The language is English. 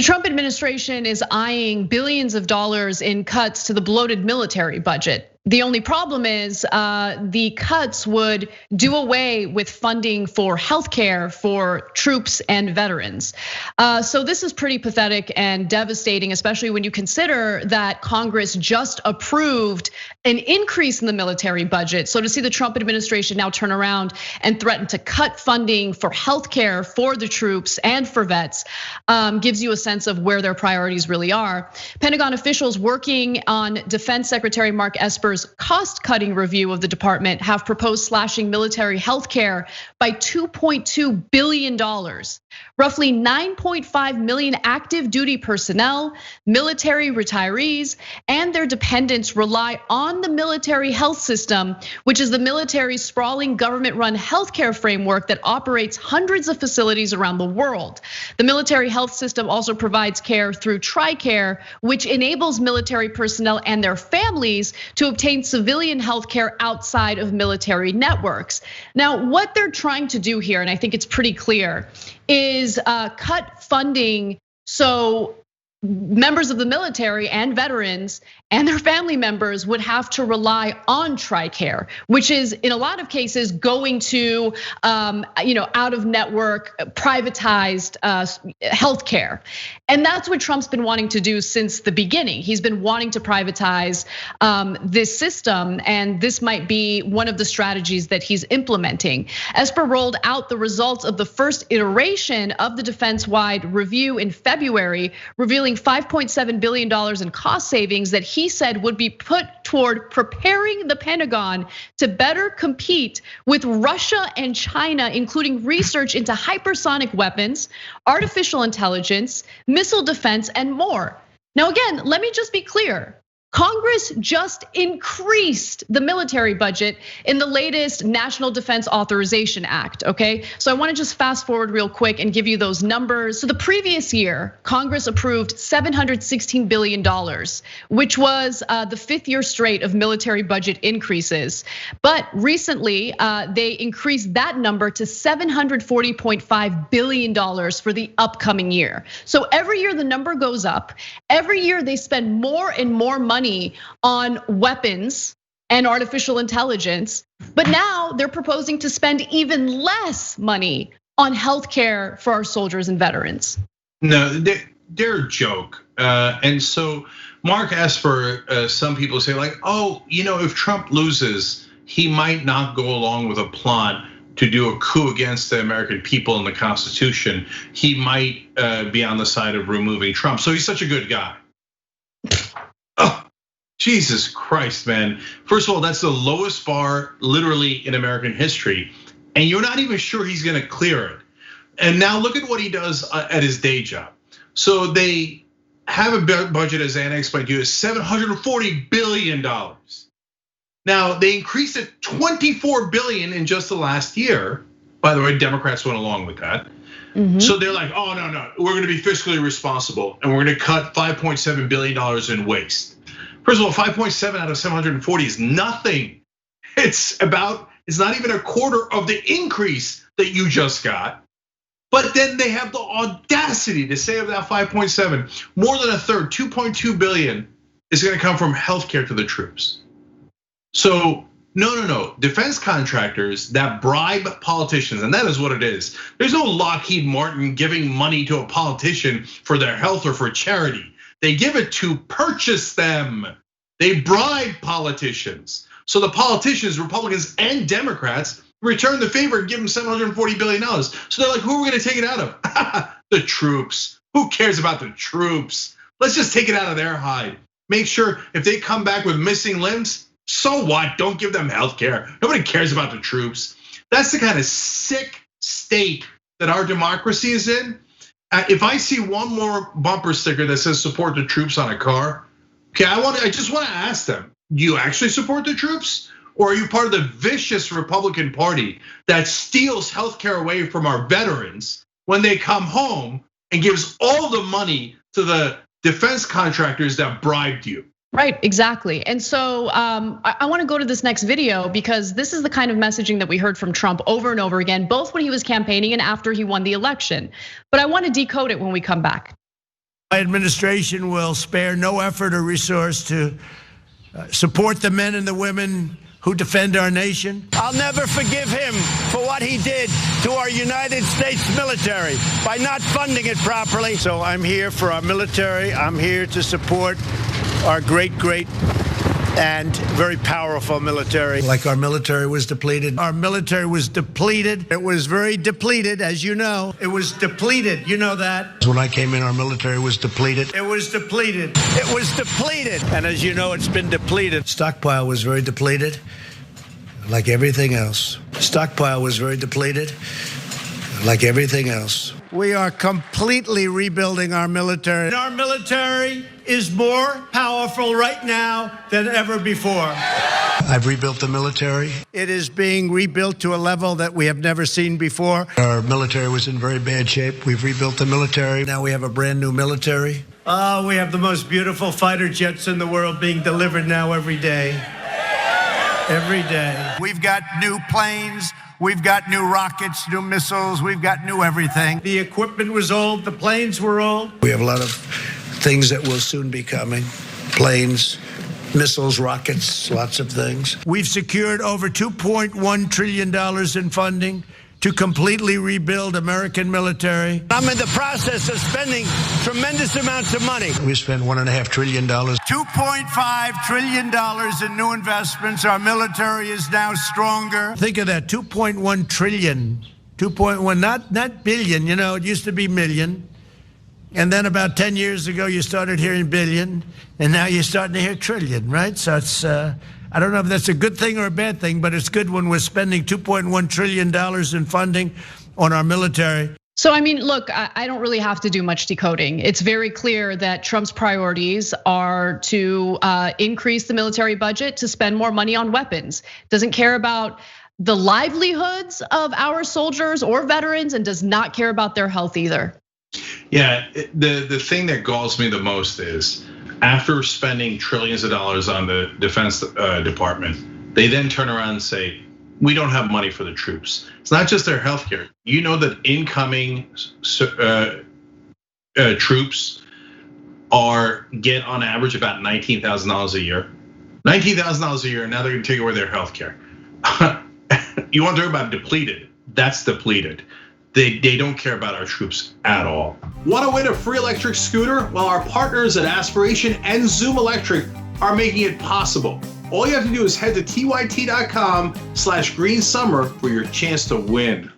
Trump administration is eyeing billions of dollars in cuts to the bloated military budget. The only problem is the cuts would do away with funding for healthcare for troops and veterans. So this is pretty pathetic and devastating, especially when you consider that Congress just approved an increase in the military budget. So to see the Trump administration now turn around and threaten to cut funding for healthcare for the troops and for vets gives you a sense of where their priorities really are. Pentagon officials working on Defense Secretary Mark Esper's cost-cutting review of the department have proposed slashing military healthcare by $2.2 billion. Roughly 9.5 million active duty personnel, military retirees, and their dependents rely on the military health system, which is the military's sprawling government-run healthcare framework that operates hundreds of facilities around the world. The military health system also provides care through TRICARE, which enables military personnel and their families to obtain civilian healthcare outside of military networks. Now, what they're trying to do here, and I think it's pretty clear, is cut funding so members of the military and veterans and their family members would have to rely on TRICARE, which is in a lot of cases going to out of network privatized healthcare. And that's what Trump's been wanting to do since the beginning. He's been wanting to privatize this system, and this might be one of the strategies that he's implementing. Esper rolled out the results of the first iteration of the defense-wide review in February, revealing $5.7 billion in cost savings that he said would be put toward preparing the Pentagon to better compete with Russia and China, including research into hypersonic weapons, artificial intelligence, missile defense, and more. Now, again, let me just be clear. Congress just increased the military budget in the latest National Defense Authorization Act, okay? So I wanna just fast forward real quick and give you those numbers. So the previous year, Congress approved $716 billion, which was the 5th year straight of military budget increases. But recently, they increased that number to $740.5 billion for the upcoming year. So every year the number goes up. Every year they spend more and more money on weapons and artificial intelligence, but now they're proposing to spend even less money on healthcare for our soldiers and veterans. No, they're a joke. And so Mark Esper, some people say like, oh, if Trump loses, he might not go along with a plot to do a coup against the American people and the Constitution. He might be on the side of removing Trump. So he's such a good guy. Jesus Christ, man. First of all, that's the lowest bar literally in American history. And you're not even sure he's gonna clear it. And now look at what he does at his day job. So they have a budget, as Anna explained to you, is $740 billion. Now they increased it 24 billion in just the last year. By the way, Democrats went along with that. So they're like, oh, no, we're gonna be fiscally responsible and we're gonna cut $5.7 billion in waste. First of all, 5.7 out of 740 is nothing. It's not even a quarter of the increase that you just got. But then they have the audacity to say of that 5.7, more than a third, 2.2 billion is gonna come from healthcare to the troops. So no, defense contractors that bribe politicians, and that is what it is. There's no Lockheed Martin giving money to a politician for their health or for charity. They give it to purchase them. They bribe politicians. So the politicians, Republicans and Democrats, return the favor and give them $740 billion. So they're like, who are we gonna take it out of? The troops. Who cares about the troops? Let's just take it out of their hide. Make sure if they come back with missing limbs, so what? Don't give them health care. Nobody cares about the troops. That's the kind of sick state that our democracy is in. If I see one more bumper sticker that says support the troops on a car, okay, I just want to ask them, do you actually support the troops? Or are you part of the vicious Republican Party that steals healthcare away from our veterans when they come home and gives all the money to the defense contractors that bribed you? Right, exactly. And so I want to go to this next video because this is the kind of messaging that we heard from Trump over and over again, both when he was campaigning and after he won the election. But I want to decode it when we come back. My administration will spare no effort or resource to support the men and the women who defend our nation. I'll never forgive him for what he did to our United States military by not funding it properly. So I'm here for our military. I'm here to support our great and very powerful military. Like our military was depleted. Our military was depleted. It was very depleted, as you know. It was depleted. You know that. When I came in, our military was depleted. It was depleted. It was depleted. And as you know, it's been depleted. Stockpile was very depleted, like everything else. Stockpile was very depleted, like everything else. We are completely rebuilding our military. And our military is more powerful right now than ever before. I've rebuilt the military. It is being rebuilt to a level that we have never seen before. Our military was in very bad shape. We've rebuilt the military. Now we have a brand new military. Oh, we have the most beautiful fighter jets in the world being delivered now every day. Every day. We've got new planes. We've got new rockets, new missiles. We've got new everything. The equipment was old. The planes were old. We have a lot of things that will soon be coming. Planes, missiles, rockets, lots of things. We've secured over $2.1 trillion in funding to completely rebuild American military. I'm in the process of spending tremendous amounts of money. We spent $1.5 trillion. $2.5 trillion in new investments. Our military is now stronger. Think of that, 2.1 trillion. 2.1, not billion, you know, it used to be million. And then about 10 years ago, you started hearing billion, and now you're starting to hear trillion, right? So it's, I don't know if that's a good thing or a bad thing, but it's good when we're spending $2.1 trillion in funding on our military. So, I mean, look, I don't really have to do much decoding. It's very clear that Trump's priorities are to increase the military budget, to spend more money on weapons. Doesn't care about the livelihoods of our soldiers or veterans, and does not care about their health either. Yeah, the thing that galls me the most is after spending trillions of dollars on the Defense Department, they then turn around and say, we don't have money for the troops. It's not just their healthcare. You know that incoming troops get on average about $19,000 a year. $19,000 a year, now they're gonna take away their healthcare. You want to talk about depleted? That's depleted. They don't care about our troops at all. Want to win a free electric scooter? Well, our partners at Aspiration and Zoom Electric are making it possible. All you have to do is head to tyt.com/greensummer for your chance to win.